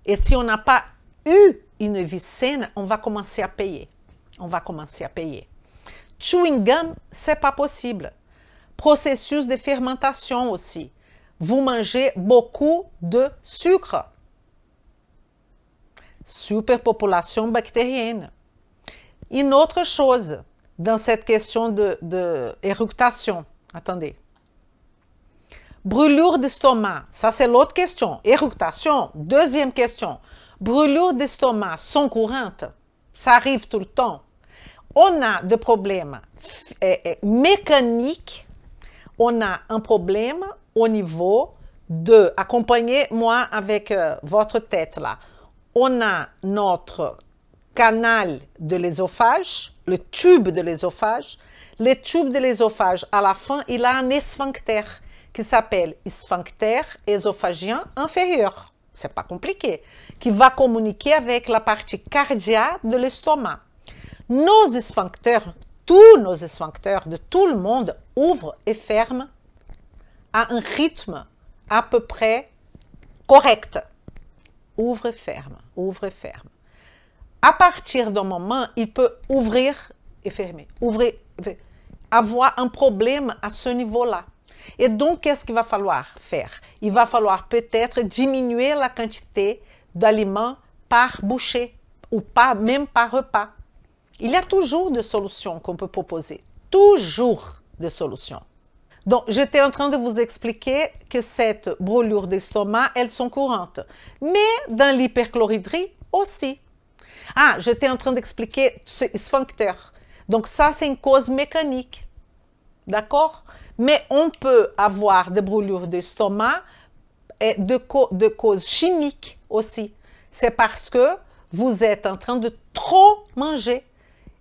et si on n'a pas eu une vie saine, on va commencer à payer. On va commencer à payer. Chewing gum, c'est pas possible. Processus de fermentation aussi. Vous mangez beaucoup de sucre. Superpopulation bactérienne. Une autre chose, dans cette question de éructation. Attendez. Brûlure d'estomac, ça c'est l'autre question. Éructation, deuxième question. Brûlure d'estomac sont courantes. Ça arrive tout le temps. On a des problèmes mécaniques. On a un problème au niveau de, accompagnez-moi avec votre tête là. On a notre canal de l'ésophage, le tube de l'ésophage. Le tube de l'ésophage, à la fin, il a un sphincter qui s'appelle sphincter œsophagien inférieur. C'est pas compliqué. Qui va communiquer avec la partie cardiaque de l'estomac. Nos sphincters, tous nos sphincters de tout le monde ouvrent et ferment à un rythme à peu près correct. Ouvre et ferme, ouvre et ferme. À partir d'un moment, il peut ouvrir et fermer, ouvrir, avoir un problème à ce niveau-là. Et donc, qu'est-ce qu'il va falloir faire? Il va falloir peut-être diminuer la quantité d'aliments par bouchée ou pas, même par repas. Il y a toujours des solutions qu'on peut proposer. Toujours des solutions. Donc, j'étais en train de vous expliquer que cette brûlure d'estomac, elles sont courantes. Mais dans l'hyperchloridrie aussi. Ah, j'étais en train d'expliquer ce sphincter. Donc, ça, c'est une cause mécanique. D'accord? Mais on peut avoir des brûlures d'estomac de cause chimique aussi. C'est parce que vous êtes en train de trop manger.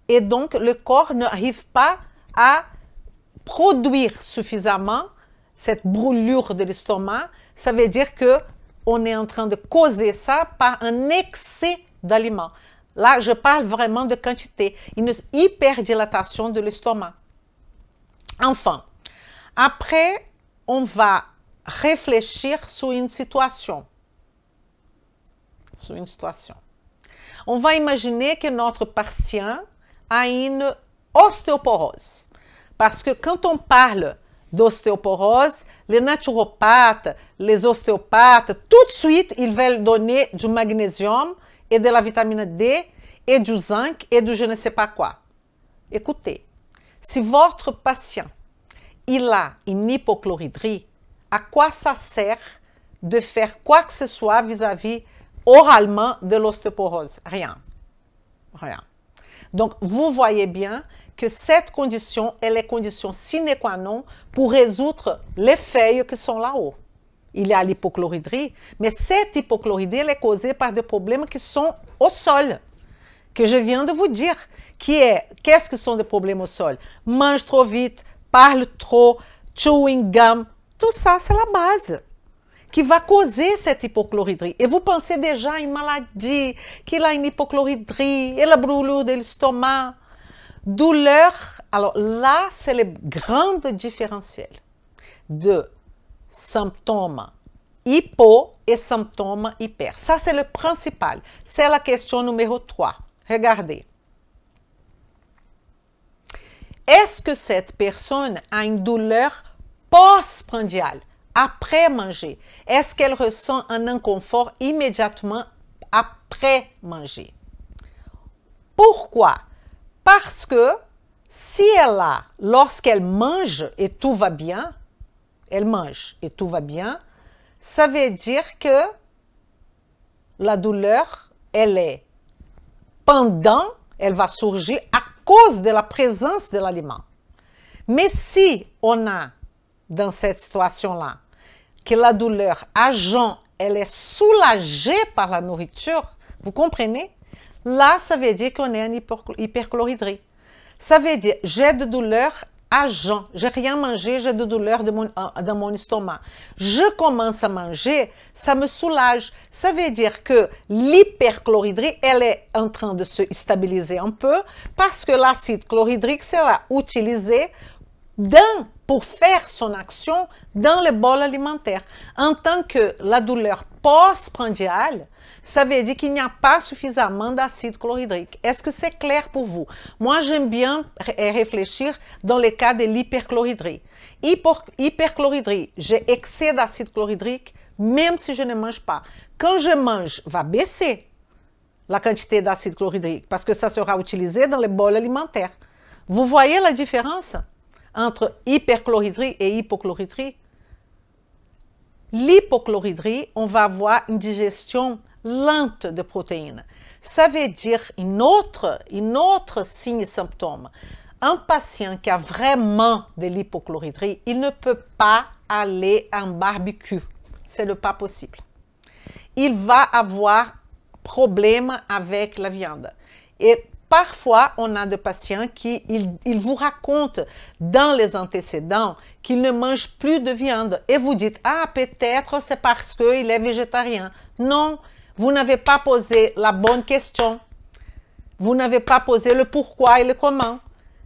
Et donc, le corps n'arrive pas à produire suffisamment cette brûlure de l'estomac. Ça veut dire qu'on est en train de causer ça par un excès d'aliments. Là, je parle vraiment de quantité, une hyperdilatation de l'estomac. Enfin, après, on va réfléchir sur une situation. On va imaginer que notre patient a une ostéoporose. Parce que quand on parle d'ostéoporose, les naturopathes, les ostéopathes, tout de suite, ils veulent donner du magnésium et de la vitamine D et du zinc et du je ne sais pas quoi. Écoutez, si votre patient, il a une hypochloridrie, à quoi ça sert de faire quoi que ce soit vis-à-vis oralement de l'ostéoporose? Rien. Rien. Donc, vous voyez bien que cette condition est la condition sine qua non pour résoudre les feuilles qui sont là-haut. Il y a l'hypochloridrie, mais cette hypochloridrie elle est causée par des problèmes qui sont au sol, que je viens de vous dire. Qu'est-ce que sont des problèmes au sol? Mange trop vite, parle trop, chewing gum, tout ça c'est la base qui va causer cette hypochloridrie. Et vous pensez déjà à une maladie, qu'il a une hypochloridrie, et la brûlure de l'estomac, douleur. Alors là, c'est le grand différentiel de symptômes hypo et symptômes hyper. Ça, c'est le principal. C'est la question numéro 3. Regardez. Est-ce que cette personne a une douleur postprandiale? Après manger, est-ce qu'elle ressent un inconfort immédiatement après manger? Pourquoi? Parce que si elle a, lorsqu'elle mange et tout va bien, elle mange et tout va bien, ça veut dire que la douleur, elle est pendant, elle va surgir à cause de la présence de l'aliment. Mais si on a, dans cette situation-là, que la douleur agent, elle est soulagée par la nourriture, vous comprenez? Là, ça veut dire qu'on est en hyperchloridrie. Ça veut dire, j'ai de douleur agent, j'ai rien mangé, j'ai de douleur dans mon estomac. Je commence à manger, ça me soulage. Ça veut dire que l'hyperchloridrie, elle est en train de se stabiliser un peu parce que l'acide chlorhydrique sera utilisé pour faire son action dans le bol alimentaire. En tant que la douleur postprandiale, ça veut dire qu'il n'y a pas suffisamment d'acide chlorhydrique. Est-ce que c'est clair pour vous? Moi, j'aime bien réfléchir dans le cas de l'hyperchloridrie. Hyperchloridrie, j'ai excès d'acide chlorhydrique, même si je ne mange pas. Quand je mange, va baisser la quantité d'acide chlorhydrique parce que ça sera utilisé dans le bol alimentaire. Vous voyez la différence entre hyperchloridrie et hypochloridrie? L'hypochloridrie, on va avoir une digestion lente de protéines. Ça veut dire une autre signe et symptôme. Un patient qui a vraiment de l'hypochloridrie, il ne peut pas aller en barbecue. C'est pas possible. Il va avoir problème avec la viande. Et parfois, on a des patients qui ils vous racontent dans les antécédents qu'ils ne mangent plus de viande. Et vous dites, ah, peut-être c'est parce qu'il est végétarien. Non, vous n'avez pas posé la bonne question. Vous n'avez pas posé le pourquoi et le comment.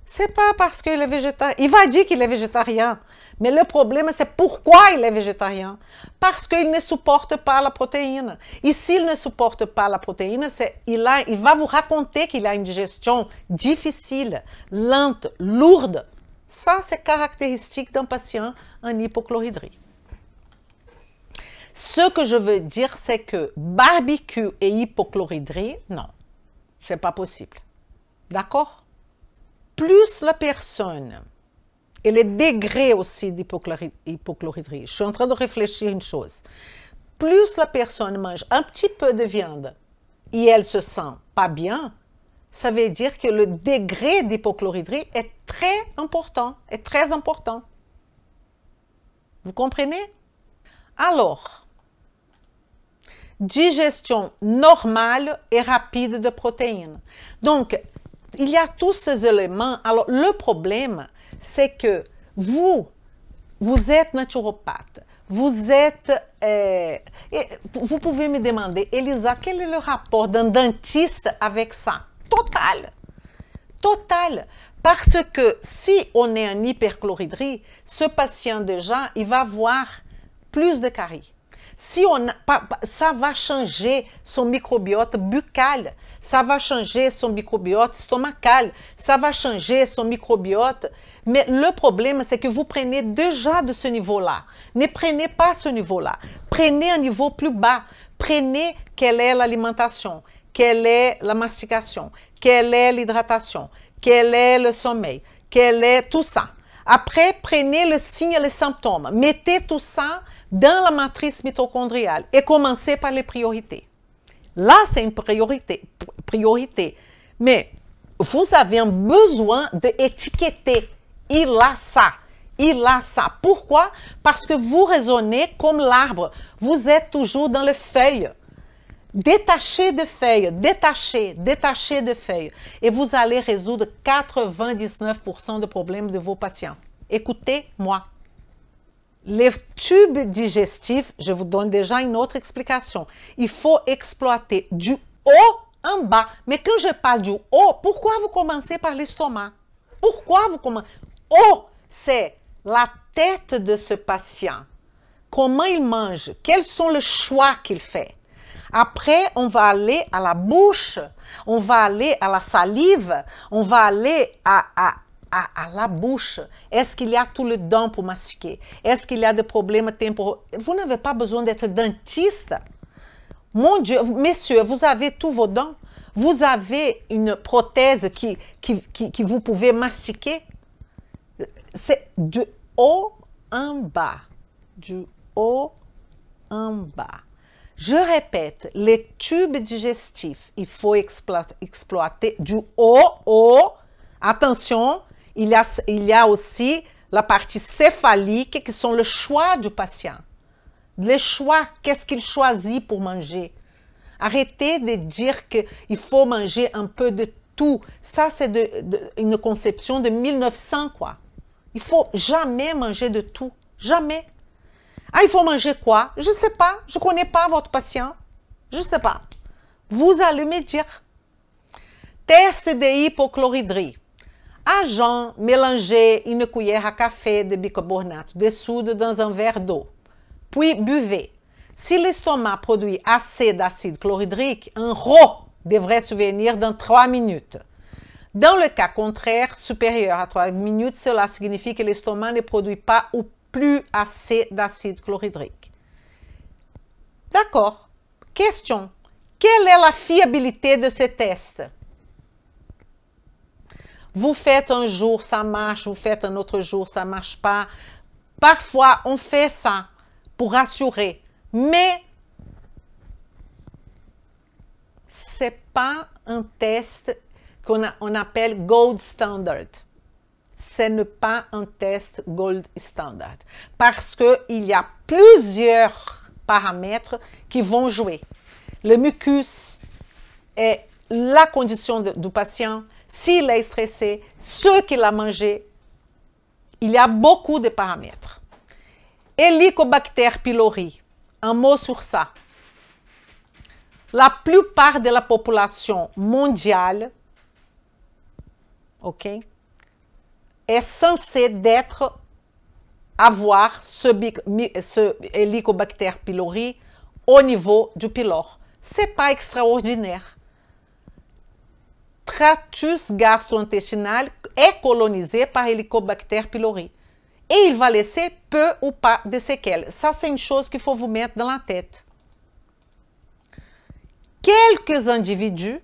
C'est pas parce qu'il est végétarien. Il va dire qu'il est végétarien. Mais le problème, c'est pourquoi il est végétarien. Parce qu'il ne supporte pas la protéine. Et s'il ne supporte pas la protéine, il va vous raconter qu'il a une digestion difficile, lente, lourde. Ça, c'est caractéristique d'un patient en hypochloridrie. Ce que je veux dire, c'est que barbecue et hypochloridrie, non, c'est pas possible. D'accord? Plus la personne et les degrés aussi d'hypochloridrie. Je suis en train de réfléchir à une chose. Plus la personne mange un petit peu de viande et elle se sent pas bien, ça veut dire que le degré d'hypochloridrie est très important, Vous comprenez? Alors, digestion normale et rapide de protéines. Donc, il y a tous ces éléments. Alors, le problème, c'est que vous êtes naturopathe, vous pouvez me demander, Elisa, quel est le rapport d'un dentiste avec ça? Total. Parce que si on est en hyperchloridrie, ce patient déjà, il va avoir plus de caries. Ça va changer son microbiote buccal, ça va changer son microbiote stomacal, ça va changer son microbiote. Mais le problème, c'est que vous prenez déjà de ce niveau-là. Ne prenez pas ce niveau-là. Prenez un niveau plus bas. Prenez quelle est l'alimentation, quelle est la mastication, quelle est l'hydratation, quel est le sommeil, quel est tout ça. Après, prenez le signe et les symptômes. Mettez tout ça dans la matrice mitochondriale et commencez par les priorités. Là, c'est une priorité. Mais vous avez un besoin d'étiqueter. Il a ça. Pourquoi? Parce que vous raisonnez comme l'arbre. Vous êtes toujours dans les feuilles. Détachez de feuilles, détachez de feuilles. Et vous allez résoudre 99% des problèmes de vos patients. Écoutez-moi. Les tubes digestifs, je vous donne déjà une autre explication. Il faut exploiter du haut en bas. Mais quand je parle du haut, pourquoi vous commencez par l'estomac? Pourquoi vous commencez? Haut, c'est la tête de ce patient. Comment il mange? Quels sont les choix qu'il fait? Après, on va aller à la bouche, on va aller à la salive, on va aller à la bouche. Est-ce qu'il y a tout le dent pour mastiquer? Est-ce qu'il y a des problèmes temporaux? Vous n'avez pas besoin d'être dentiste. Mon Dieu, messieurs, vous avez tous vos dents. Vous avez une prothèse qui vous pouvez mastiquer. C'est du haut en bas. Du haut en bas. Je répète, les tubes digestifs, il faut exploiter du haut. Attention, il y a aussi la partie céphalique qui sont le choix du patient. Les choix, qu'est-ce qu'il choisit pour manger? Arrêtez de dire qu'il faut manger un peu de tout. Ça, c'est une conception de 1900, quoi. Il faut jamais manger de tout. Jamais. Ah, il faut manger quoi? Je ne sais pas. Je ne connais pas votre patient. Je ne sais pas. Vous allez me dire. Test de hypochloridrie. À jeun, mélangez une cuillère à café de bicarbonate de soude dans un verre d'eau. Puis buvez. Si l'estomac produit assez d'acide chlorhydrique, un RO devrait survenir dans 3 minutes. Dans le cas contraire, supérieur à 3 minutes, cela signifie que l'estomac ne produit pas ou plus assez d'acide chlorhydrique. D'accord. Question. Quelle est la fiabilité de ces tests? Vous faites un jour, ça marche, vous faites un autre jour, ça ne marche pas. Parfois, on fait ça pour rassurer, mais ce n'est pas un test qu'on appelle gold standard. Ce n'est pas un test gold standard parce qu'il y a plusieurs paramètres qui vont jouer. Le mucus est la condition du patient, s'il est stressé, ce qu'il a mangé. Il y a beaucoup de paramètres. Helicobacter pylori, un mot sur ça. La plupart de la population mondiale, ok, est censée avoir ce Helicobacter pylori au niveau du pylore. Ce n'est pas extraordinaire. Tractus gastro-intestinal est colonisé par Helicobacter pylori. Et il va laisser peu ou pas de séquelles. Ça, c'est une chose qu'il faut vous mettre dans la tête. Quelques individus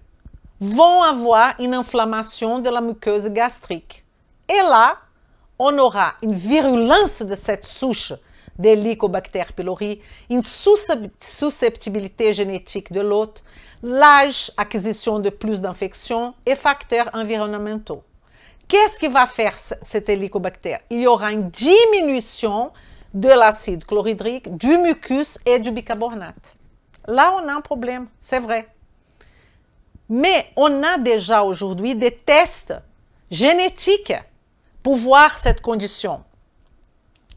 vont avoir une inflammation de la muqueuse gastrique. Et là, on aura une virulence de cette souche d'Helicobacter pylori, une susceptibilité génétique de l'hôte, l'âge, acquisition de plus d'infections et facteurs environnementaux. Qu'est-ce qui va faire cet Helicobacter? Il y aura une diminution de l'acide chlorhydrique, du mucus et du bicarbonate. Là, on a un problème, c'est vrai. Mais on a déjà aujourd'hui des tests génétiques pour voir cette condition.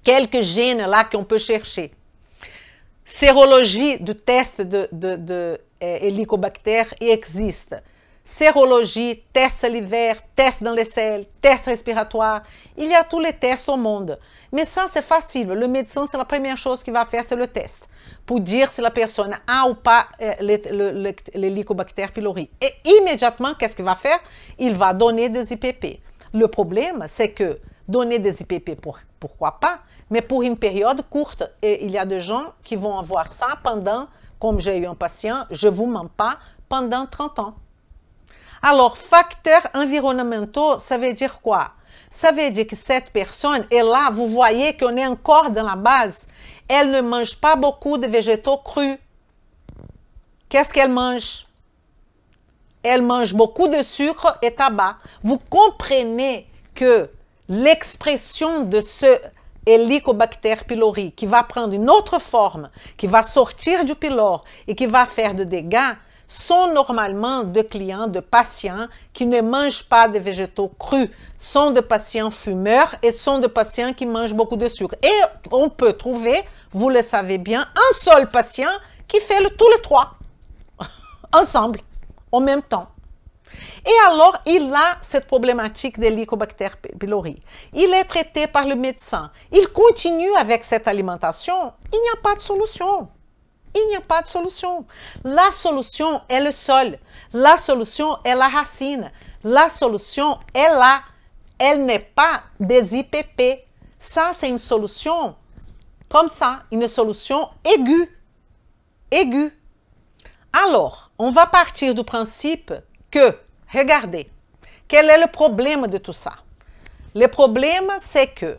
Quelques gènes là qu'on peut chercher. Sérologie du test de Helicobacter existe. Sérologie, test salivaire, test dans les selles, test respiratoire. Il y a tous les tests au monde. Mais ça, c'est facile. Le médecin, c'est la première chose qu'il va faire, c'est le test. Pour dire si la personne a ou pas l'Helicobacter pylori. Et immédiatement, qu'est-ce qu'il va faire? Il va donner des IPP. Le problème, c'est que donner des IPP, pourquoi pas? Mais pour une période courte. Et il y a des gens qui vont avoir ça pendant, comme j'ai eu un patient, je ne vous mens pas, pendant 30 ans. Alors, facteurs environnementaux, ça veut dire quoi? Ça veut dire que cette personne, et là, vous voyez qu'on est encore dans la base, elle ne mange pas beaucoup de végétaux crus. Qu'est-ce qu'elle mange? Elle mange beaucoup de sucre et tabac. Vous comprenez que l'expression de ce Helicobacter pylori qui va prendre une autre forme, qui va sortir du pylore et qui va faire de dégâts, sont normalement de clients, de patients qui ne mangent pas de végétaux crus, sont de patients fumeurs et sont de patients qui mangent beaucoup de sucre. Et on peut trouver, vous le savez bien, un seul patient qui fait tous les trois, ensemble, en même temps. Et alors, il a cette problématique d'Helicobacter pylori. Il est traité par le médecin. Il continue avec cette alimentation. Il n'y a pas de solution. Il n'y a pas de solution. La solution est le sol. La solution est la racine. La solution est là. Elle n'est pas des IPP. Ça, c'est une solution comme ça, une solution aiguë. Aiguë. Alors, on va partir du principe que, regardez, quel est le problème de tout ça? Le problème, c'est que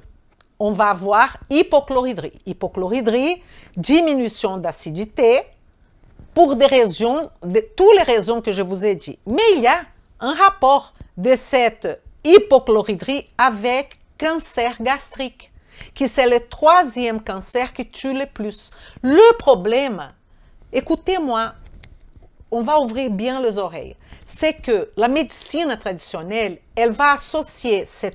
on va avoir hypochlorhydrie. Hypochlorhydrie, diminution d'acidité, pour des raisons, toutes les raisons que je vous ai dit. Mais il y a un rapport de cette hypochlorhydrie avec cancer gastrique, qui c'est le 3e cancer qui tue le plus. Le problème, écoutez-moi, on va ouvrir bien les oreilles, c'est que la médecine traditionnelle, elle va associer ce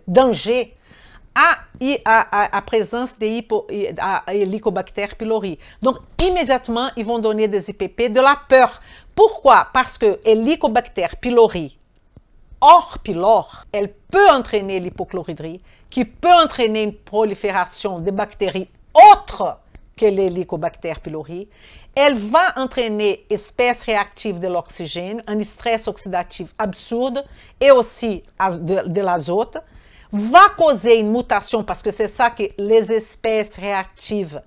danger à présence de Helicobacter pylori. Donc, immédiatement, ils vont donner des IPP de la peur. Pourquoi? Parce que Helicobacter pylori, hors pylore, elle peut entraîner l'hypochlorhydrie, qui peut entraîner une prolifération de bactéries autres que l'Helicobacter pylori. Elle va entraîner espèces réactives de l'oxygène, un stress oxydatif absurde et aussi de l'azote, va causer une mutation, parce que c'est ça que les espèces réactives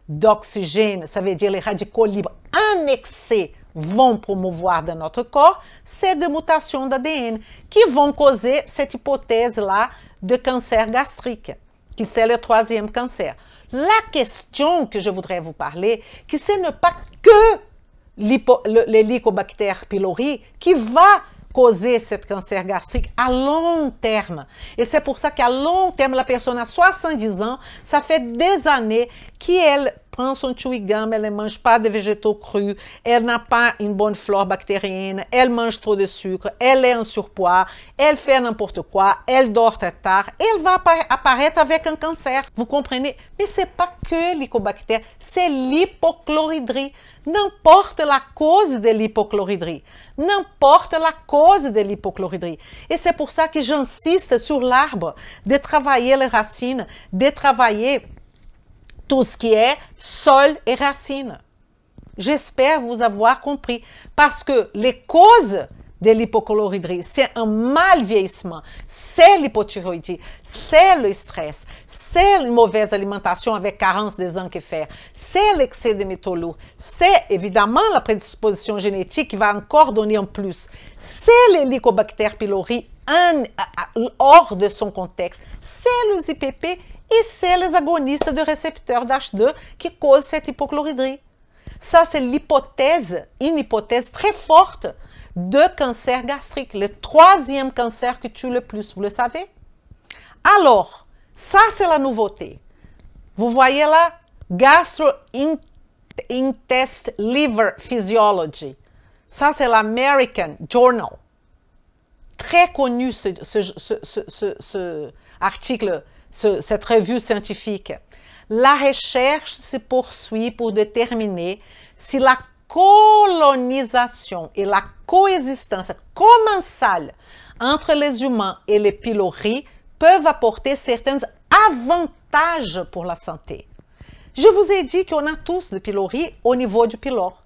d'oxygène, ça veut dire les radicaux libres annexés vont promouvoir dans notre corps, c'est des mutations d'ADN qui vont causer cette hypothèse-là de cancer gastrique, qui c'est le 3e cancer. La question que je voudrais vous parler, que ce n'est pas que l'Helicobacter pylori qui va causer ce cancer gastrique à long terme. Et c'est pour ça qu'à long terme, la personne a 70 ans, ça fait des années qu'elle prend son chewing-gum, elle ne mange pas de végétaux crus, elle n'a pas une bonne flore bactérienne, elle mange trop de sucre, elle est en surpoids, elle fait n'importe quoi, elle dort très tard, elle va apparaître avec un cancer. Vous comprenez? Mais ce n'est pas que l'Helicobacter, c'est l'hypochloridrie. N'importe la cause de l'hypochloridrie. N'importe la cause de l'hypochloridrie. Et c'est pour ça que j'insiste sur l'arbre, de travailler les racines, de travailler tout ce qui est sol et racines. J'espère vous avoir compris. Parce que les causes de l'hypochloridrie, c'est un mal vieillissement, c'est l'hypothyroïdie, c'est le stress, c'est une mauvaise alimentation avec carence des zinc et fer, c'est l'excès de métaux lourds, c'est évidemment la prédisposition génétique qui va encore donner en plus, c'est l'Helicobacter pylori hors de son contexte, c'est les IPP et c'est les agonistes de récepteurs d'H2 qui causent cette hypochloridrie. Ça, c'est l'hypothèse, une hypothèse très forte de cancer gastrique, le 3e cancer qui tue le plus, vous le savez? Alors, ça c'est la nouveauté. Vous voyez là, Gastrointestinal Liver Physiology. Ça c'est l'American Journal. Très connu ce article, cette revue scientifique. La recherche se poursuit pour déterminer si la colonisation et la coexistence commensale entre les humains et les pylories peuvent apporter certains avantages pour la santé. Je vous ai dit qu'on a tous des pylories au niveau du pylore,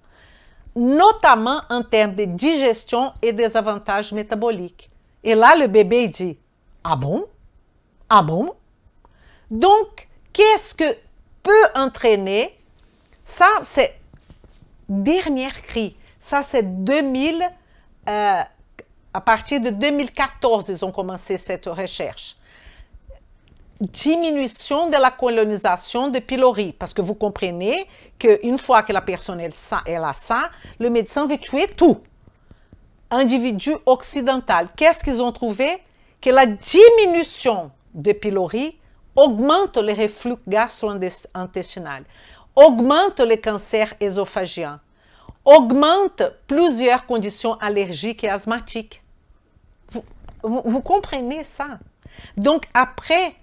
notamment en termes de digestion et des avantages métaboliques. Et là, le bébé dit « Ah bon? Ah bon? » Donc, qu'est-ce que peut entraîner? Ça, c'est dernier cri. Ça, c'est 2000, à partir de 2014, ils ont commencé cette recherche. Diminution de la colonisation de pylori. Parce que vous comprenez qu'une fois que la personne elle a ça, le médecin veut tuer tout. Individu occidental. Qu'est-ce qu'ils ont trouvé? Que la diminution de pylori augmente le reflux gastro-intestinal, augmente le cancer ésophageal, augmente plusieurs conditions allergiques et asthmatiques. Vous comprenez ça? Donc, après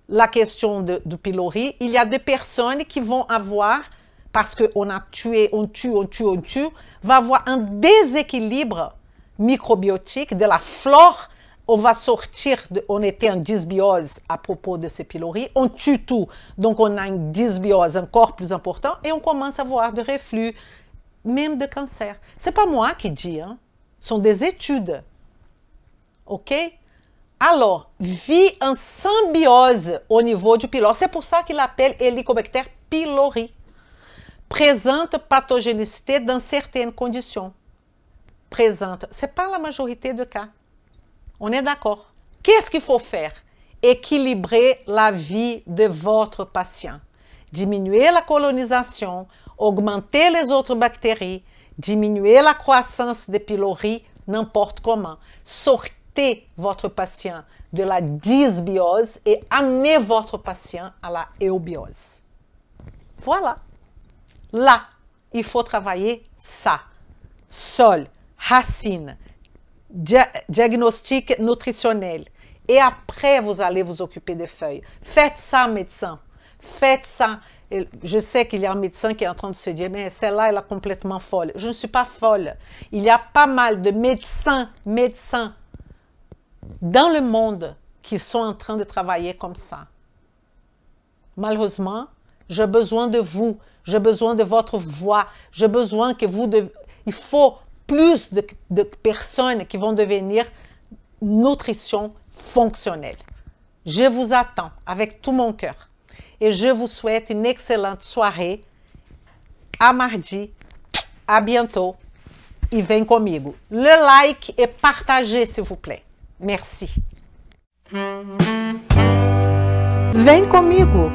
la question du pylori, il y a des personnes qui vont avoir, parce qu'on a tué, on tue, va avoir un déséquilibre microbiotique de la flore. On va sortir, on était en dysbiose à propos de ces pylories, on tue tout, donc on a une dysbiose encore plus importante et on commence à avoir de reflux, même de cancer. Ce n'est pas moi qui dis, hein. Ce sont des études. OK? Alors, vit en symbiose au niveau du pylore. C'est pour ça qu'il l'appelle Helicobacter pylori. Présente pathogénicité dans certaines conditions. Présente, ce n'est pas la majorité des cas. On est d'accord? Qu'est-ce qu'il faut faire? Équilibrer la vie de votre patient. Diminuer la colonisation, augmenter les autres bactéries, diminuer la croissance des pylories, n'importe comment. Sortez votre patient de la dysbiose et amenez votre patient à la eubiose. Voilà. Là, il faut travailler ça. Sol, racine, diagnostic nutritionnel. Et après, vous allez vous occuper des feuilles. Faites ça, médecin. Faites ça. Et je sais qu'il y a un médecin qui est en train de se dire, mais celle-là, elle est complètement folle. Je ne suis pas folle. Il y a pas mal de médecins dans le monde qui sont en train de travailler comme ça. Malheureusement, j'ai besoin de vous. J'ai besoin de votre voix. J'ai besoin que vous... Il faut plus de personnes qui vont devenir nutrition fonctionnelle. Je vous attends avec tout mon cœur. Et je vous souhaite une excellente soirée. À mardi. À bientôt. e vem comigo. Le like et partagez, s'il vous plaît. Merci. Vem comigo!